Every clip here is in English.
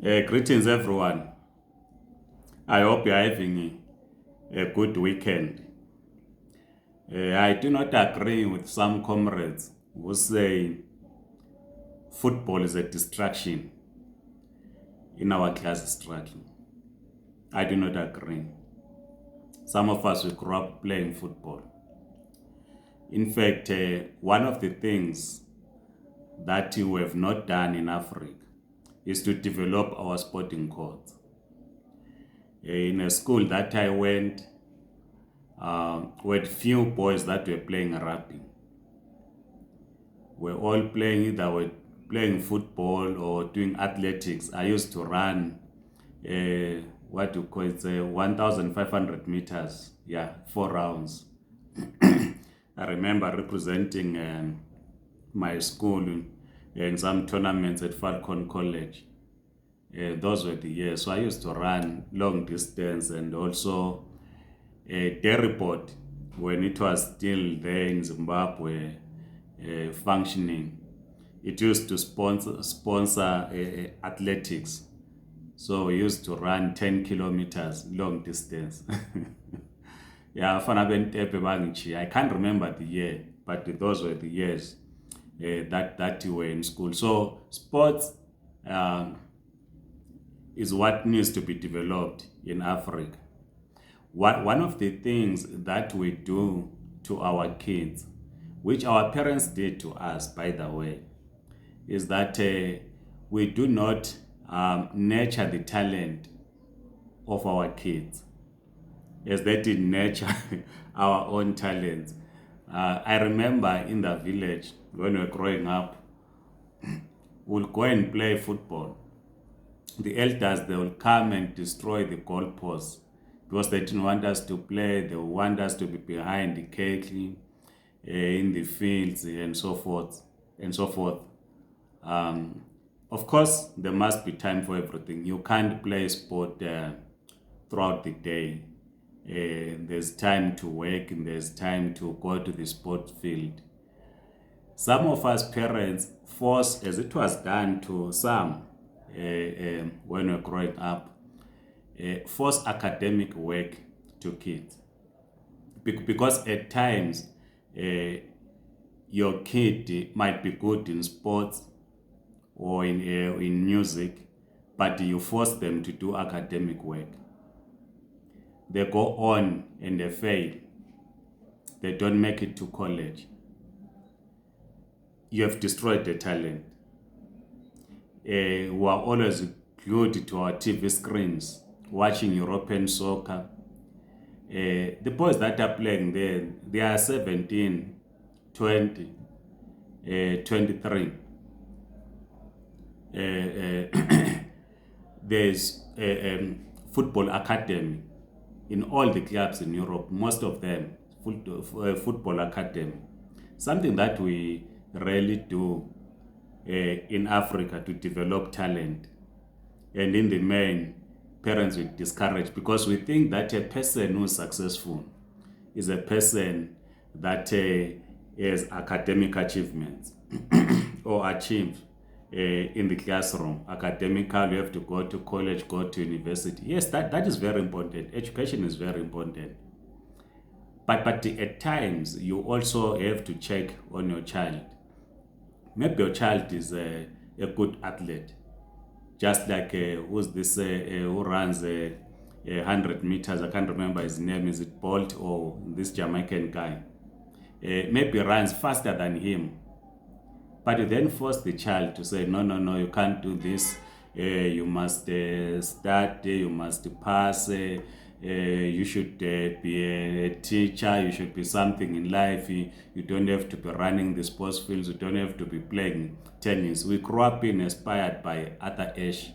Greetings, everyone. I hope you're having a good weekend. I do not agree with some comrades who say football is a distraction in our class struggle. I do not agree. Some of us we grew up playing football. In fact, one of the things that we have not done in Africa is to develop our sporting codes. In a school that I went, we had few boys that were playing rugby. We're all playing either we're playing football or doing athletics. I used to run what you call it, 1,500 meters. Yeah, 4 rounds. I remember representing my school in some tournaments at Falcon College. Those were the years. So I used to run long distance and also Derryport when it was still there in Zimbabwe functioning. It used to sponsor athletics. So we used to run 10 kilometers long distance. Yeah, I can't remember the year, but those were the years that you were in school. So sports is what needs to be developed in Africa. One of the things that we do to our kids, which our parents did to us, by the way, is that we do not nurture the talent of our kids as they did nurture our own talents. I remember in the village when we were growing up, we'll go and play football. The elders, they will come and destroy the goalposts because they didn't want us to play. They want us to be behind the cattle in the fields and so forth and so forth. Of course, there must be time for everything. You can't play sport throughout the day. There's time to work and there's time to go to the sport field. Some of us parents force, as it was done to some when we were growing up, force academic work to kids. Because at times, your kid might be good in sports or in music, but you force them to do academic work. They go on and they fail. They don't make it to college. You have destroyed the talent. We are always glued to our TV screens, watching European soccer. The boys that are playing there, they are 17, 20, 23. There's a football academy in all the clubs in Europe, most of them, football academy. Something that we rarely do in Africa to develop talent. And in the main, parents will discourage because we think that a person who's successful is a person that has academic achievements or achieve in the classroom. Academically, you have to go to college, go to university. Yes, that is very important. Education is very important. But at times, you also have to check on your child. Maybe your child is a good athlete, just like who's this who runs 100 meters. I can't remember his name. Is it Bolt or this Jamaican guy? Maybe runs faster than him. But you then force the child to say, no, no, no, you can't do this. You must start, you must pass, you should be a teacher, you should be something in life. You don't have to be running the sports fields, you don't have to be playing tennis. We grew up inspired by Arthur Ashe,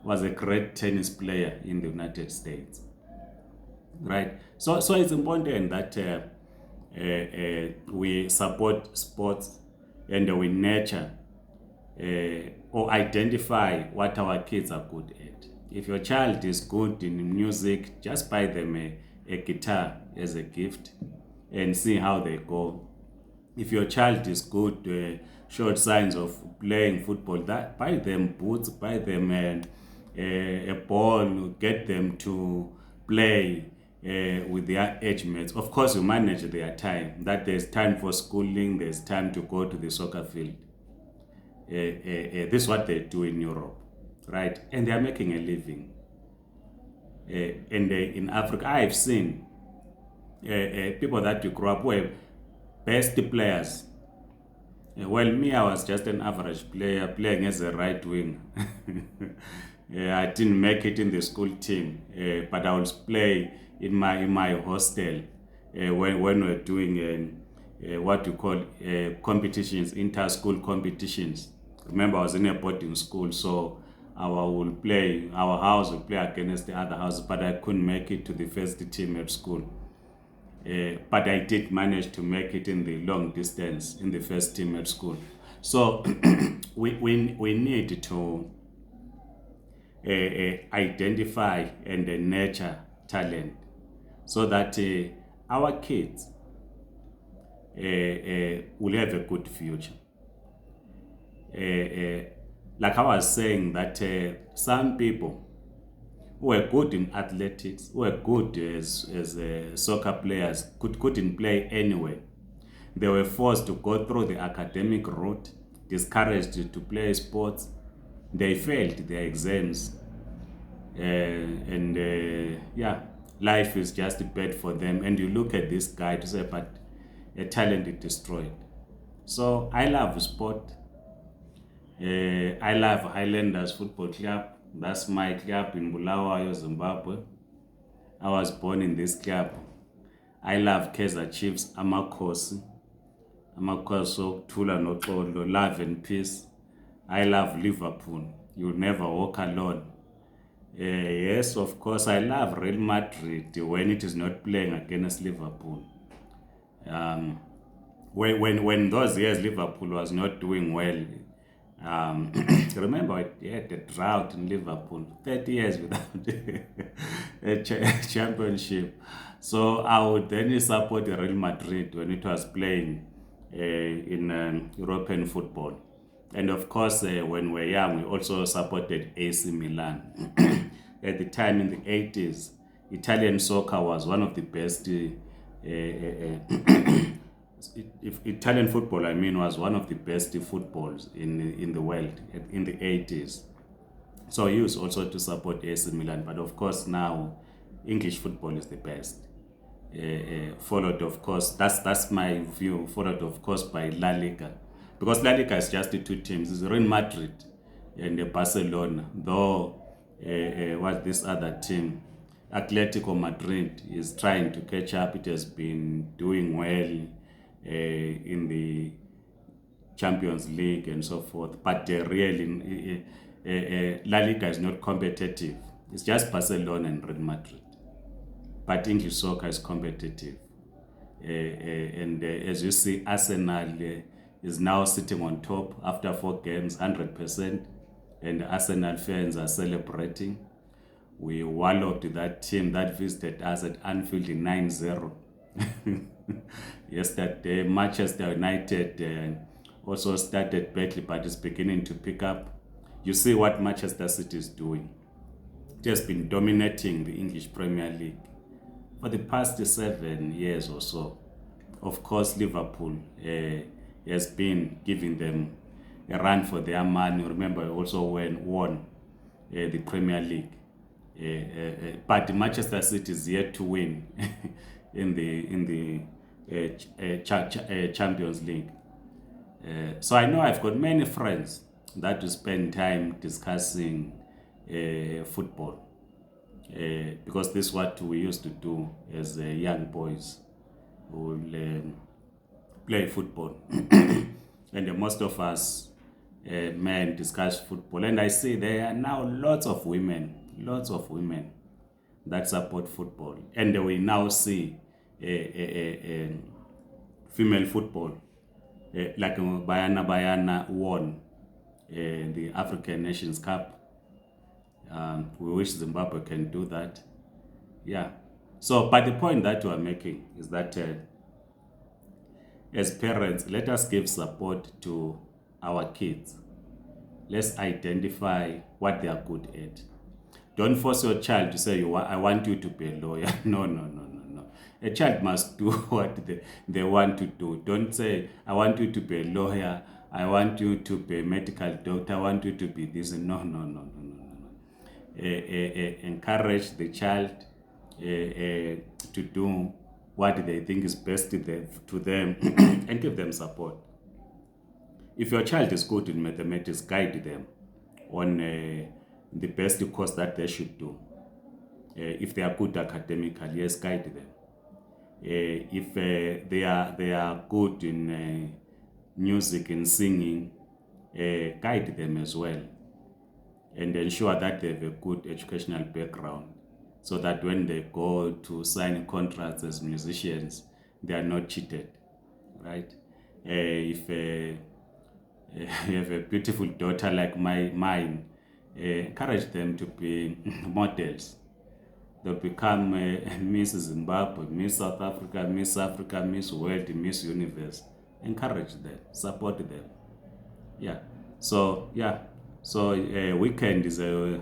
was a great tennis player in the United States. Right? So it's important that we support sports and we nurture or identify what our kids are good at. If your child is good in music, just buy them a guitar as a gift and see how they go. If your child is good, showed signs of playing football, that buy them boots, buy them a ball, get them to play with their age mates. Of course, you manage their time, that there's time for schooling, there's time to go to the soccer field. This is what they do in Europe, right? And they are making a living. And in Africa, I've seen people that you grew up with, best players. Well, me, I was just an average player playing as a right wing. I didn't make it in the school team, but I would play in my hostel when we're doing what you call competitions, inter-school competitions. Remember, I was in a boarding school, so our house will play against the other house, but I couldn't make it to the first team at school. But I did manage to make it in the long distance in the first team at school. So we need to identify and nurture talent so that our kids will have a good future. Like I was saying, that some people who were good in athletics, who were good as soccer players, couldn't play anyway. They were forced to go through the academic route, discouraged to play sports. They failed their exams. Yeah, life is just bad for them. And you look at this guy to say, but a talent is destroyed. So I love sport. I love Highlanders Football Club. That's my club in Bulawayo, Zimbabwe. I was born in this club. I love Kaizer Chiefs, Amakhosi. Amakhosi, Tula Noxolo, love and peace. I love Liverpool. You'll never walk alone. Yes, of course, I love Real Madrid when it is not playing against Liverpool. When those years Liverpool was not doing well, remember we had a drought in Liverpool, 30 years without a championship. So I would then support Real Madrid when it was playing in European football. And of course, when we were young, we also supported AC Milan. At the time in the 80s, Italian soccer was one of the best. If Italian football, I mean, was one of the best footballs in the world in the 80s. So I used also to support AC Milan, but of course now English football is the best. Followed, of course, that's my view. Followed, of course, by La Liga, because La Liga is just the two teams: it's Real Madrid and Barcelona. Though what this other team, Atletico Madrid, is trying to catch up. It has been doing well in the Champions League and so forth, but really La Liga is not competitive. It's just Barcelona and Real Madrid, but English soccer is competitive. And as you see, Arsenal is now sitting on top after 4 games, 100%, and Arsenal fans are celebrating. We walloped that team that visited us at Anfield in 9-0. Yesterday, Manchester United also started badly, but it's beginning to pick up. You see what Manchester City is doing. It has been dominating the English Premier League for the past 7 years or so. Of course, Liverpool has been giving them a run for their money. Remember, also won the Premier League. But Manchester City is yet to win in the Champions League. So I know I've got many friends that will spend time discussing football, because this is what we used to do as young boys. We will play football, and most of us men discuss football. And I see there are now lots of women that support football, and we now see female football, like Bayana won the African Nations Cup. We wish Zimbabwe can do that. Yeah. So, but the point that we are making is that as parents, let us give support to our kids. Let's identify what they are good at. Don't force your child to say, I want you to be a lawyer. No, no, no, no, no. A child must do what they want to do. Don't say, I want you to be a lawyer. I want you to be a medical doctor. I want you to be this. No, no, no, no, no, no, no. Encourage the child to do what they think is best to them and give them support. If your child is good in mathematics, guide them on the best course that they should do. If they are good academically, yes, guide them. If they are good in music and singing, guide them as well, and ensure that they have a good educational background, so that when they go to sign contracts as musicians, they are not cheated, right? If you have a beautiful daughter like mine, encourage them to be models. They'll become Miss Zimbabwe, Miss South Africa, Miss World, Miss Universe. Encourage them, support them. Yeah. So weekend is a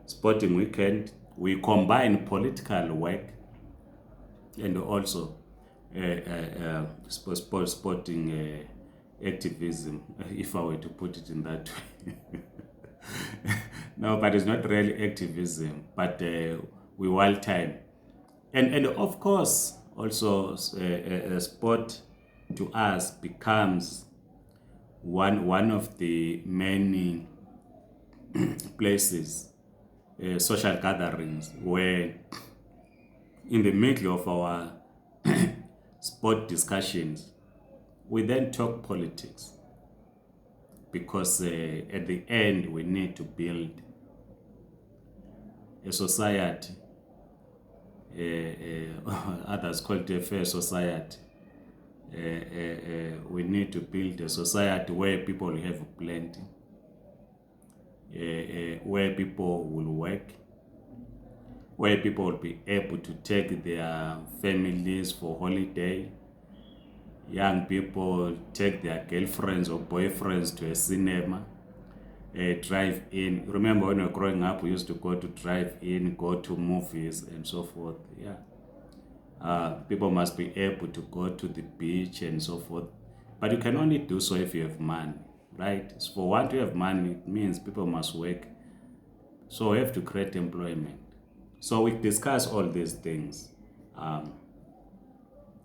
sporting weekend. We combine political work and also sporting activism, if I were to put it in that way. No, but it's not really activism, but we wild time. And of course, also a sport to us becomes one of the many places, social gatherings, where in the middle of our sport discussions, we then talk politics, because at the end we need to build a society, others call it a fair society. We need to build a society where people have plenty, where people will work, where people will be able to take their families for holiday. Young people take their girlfriends or boyfriends to a cinema, drive in. Remember when we were growing up, we used to go to drive in, go to movies and so forth. Yeah. People must be able to go to the beach and so forth. But you can only do so if you have money, right? So for one to have money, it means people must work. So we have to create employment. So we discuss all these things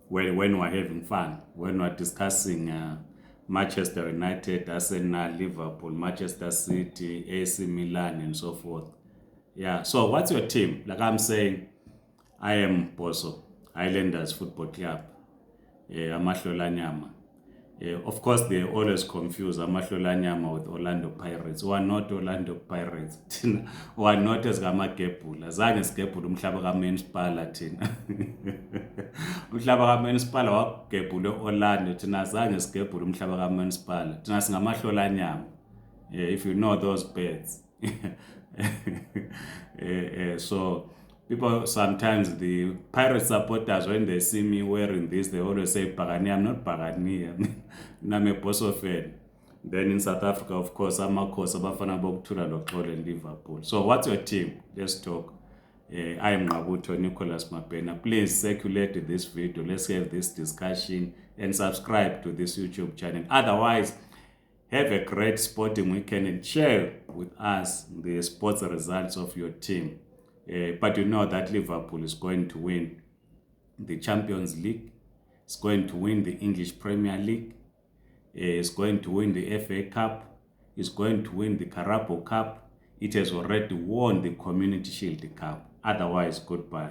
when we're having fun, when we're discussing Manchester United, Arsenal, Liverpool, Manchester City, AC Milan, and so forth. Yeah, so what's your team? Like I'm saying, I am Boso, Highlanders Football Club, Amahlolanyama. Of course, they always confuse Amahlolanyama with Orlando Pirates. We are not Orlando Pirates. We are not as Gamagebula. Zange sigebula umhlaba kaMenspala thina. Umhlaba kaMenspala wagebula Orlando, thina zange sigebula umhlaba kaMenspala. Thina singamahlolanyama. If you know those birds. So people sometimes, the Pirate supporters, when they see me wearing this, they always say Pagani. I'm not Pagani. I'm a Boso fan. Then in South Africa, of course, I'm a course Abafana Bokutula Lokole and Liverpool. So what's your team? Let's talk. I am Ngabuto Nicholas Mapena. Please circulate this video. Let's have this discussion and subscribe to this YouTube channel. Otherwise, have a great sporting weekend and share with us the sports results of your team. But you know that Liverpool is going to win the Champions League. It's going to win the English Premier League. It's going to win the FA Cup. It's going to win the Carabao Cup. It has already won the Community Shield Cup. Otherwise, goodbye.